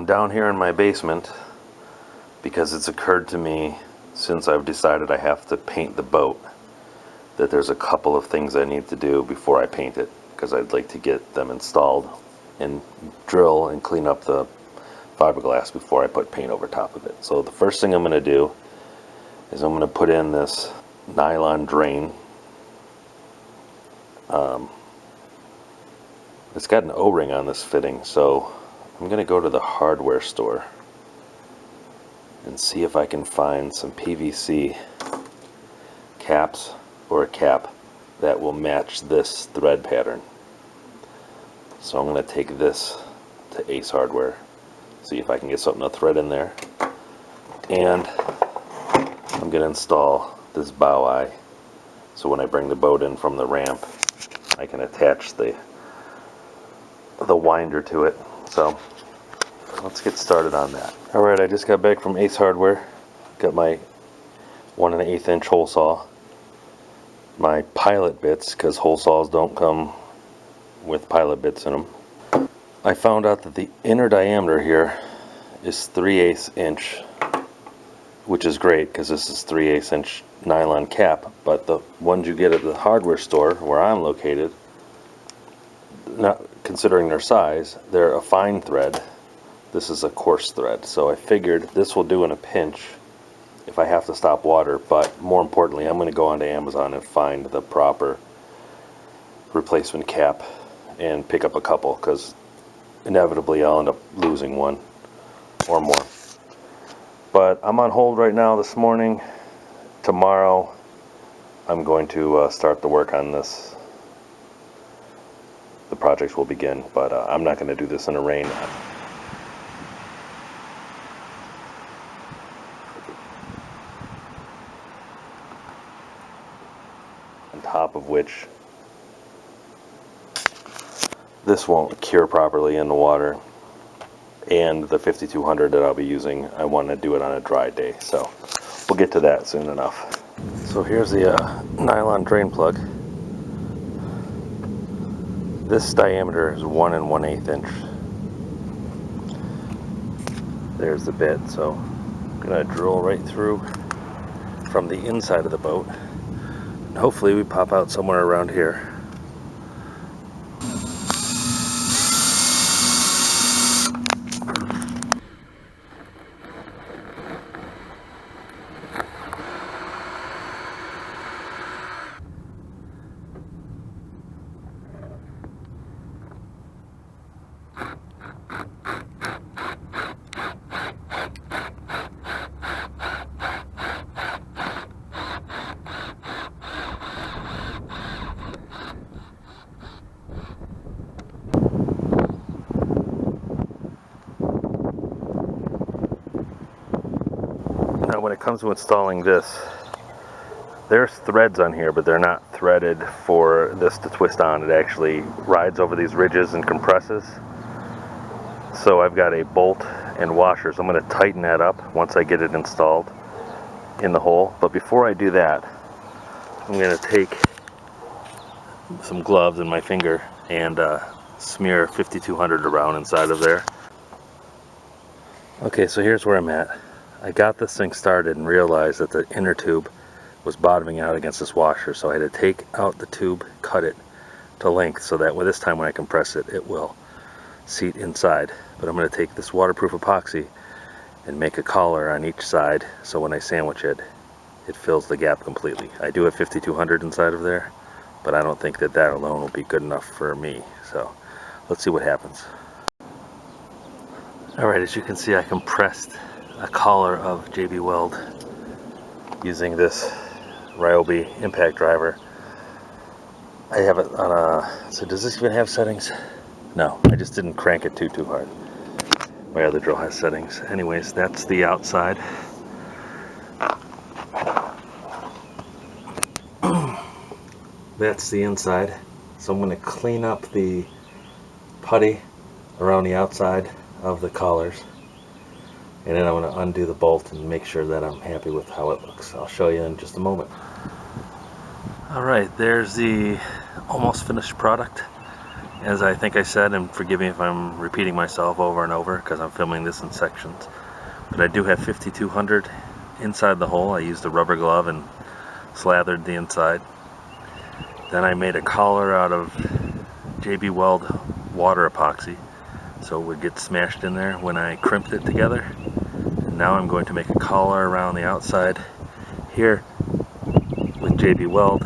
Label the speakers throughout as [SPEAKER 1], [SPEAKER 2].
[SPEAKER 1] down here in my basement because it's occurred to me since I've decided I have to paint the boat that there's a couple of things I need to do before I paint it, because I'd like to get them installed and drill and clean up the fiberglass before I put paint over top of it. So the first thing I'm going to do is I'm going to put in this nylon drain. It's got an O-ring on this fitting, so I'm going to go to the hardware store and see if I can find some PVC caps or a cap that will match this thread pattern. So I'm going to take this to Ace Hardware, see if I can get something to thread in there, and I'm going to install this bow eye so when I bring the boat in from the ramp I can attach the winder to it. So let's get started on that. Alright, I just got back from Ace Hardware. Got my 1 1/8 inch hole saw, my pilot bits, because hole saws don't come with pilot bits in them. I found out that the inner diameter here is 3/8 inch, which is great because this is 3/8 inch nylon cap, but the ones you get at the hardware store where I'm located, not considering their size, they're a fine thread. This is a coarse thread, so I figured this will do in a pinch if I have to stop water, but more importantly I'm going to go onto Amazon and find the proper replacement cap and pick up a couple, because inevitably I'll end up losing one or more. But I'm on hold right now this morning. Tomorrow I'm going to start the work on this. The projects will begin, but I'm not going to do this in the rain. On top of which this won't cure properly in the water, and the 5200 that I'll be using, I want to do it on a dry day, so we'll get to that soon enough. So here's the nylon drain plug. This diameter is 1 1/8 inch. There's the bit, so I'm gonna drill right through from the inside of the boat, and hopefully we pop out somewhere around here. Now when it comes to installing this, there's threads on here, but they're not threaded for this to twist on. It actually rides over these ridges and compresses. So I've got a bolt and washer, so I'm going to tighten that up once I get it installed in the hole. But before I do that, I'm going to take some gloves in my finger and smear 5200 around inside of there. Okay, so here's where I'm at. I got this thing started and realized that the inner tube was bottoming out against this washer, so I had to take out the tube, cut it to length, so that this time when I compress it, it will seat inside. But I'm going to take this waterproof epoxy and make a collar on each side, so when I sandwich it, it fills the gap completely. I do have 5200 inside of there, but I don't think that that alone will be good enough for me, so let's see what happens. Alright, as you can see, I compressed a collar of JB Weld using this Ryobi impact driver. I have it on a, so does this even have settings? No, I just didn't crank it too hard. My other drill has settings. Anyways, that's the outside. That's the inside. So I'm going to clean up the putty around the outside of the collars, and then I'm going to undo the bolt and make sure that I'm happy with how it looks. I'll show you in just a moment. Alright, there's the almost finished product. as I think I said, and forgive me if I'm repeating myself over and over because I'm filming this in sections, but I do have 5200 inside the hole. I used a rubber glove and slathered the inside. Then I made a collar out of JB Weld water epoxy so it would get smashed in there when I crimped it together. And now I'm going to make a collar around the outside here with JB Weld.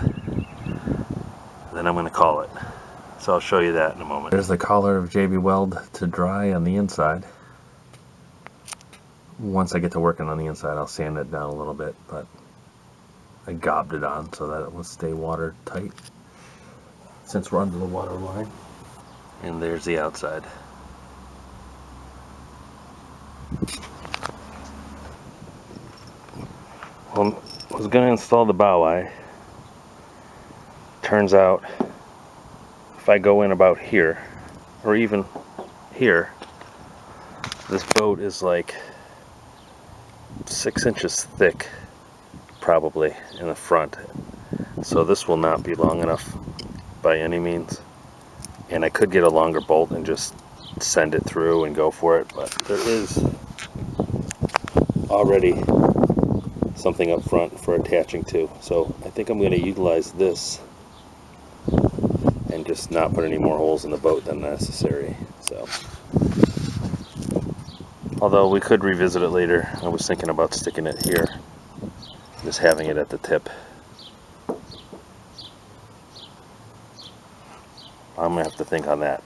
[SPEAKER 1] Then I'm going to call it. So I'll show you that in a moment. There's the collar of JB Weld to dry on the inside. Once I get to working on the inside, I'll sand it down a little bit, but I gobbed it on so that it will stay watertight since we're under the water line. And there's the outside. Well, I was going to install the bow eye. Turns out if I go in about here, or even here, this boat is like 6 inches thick probably in the front, so this will not be long enough by any means. And I could get a longer bolt and just send it through and go for it, but there is already something up front for attaching to, so I think I'm going to utilize this and just not put any more holes in the boat than necessary. So, although we could revisit it later, I was thinking about sticking it here, just having it at the tip. I'm gonna have to think on that.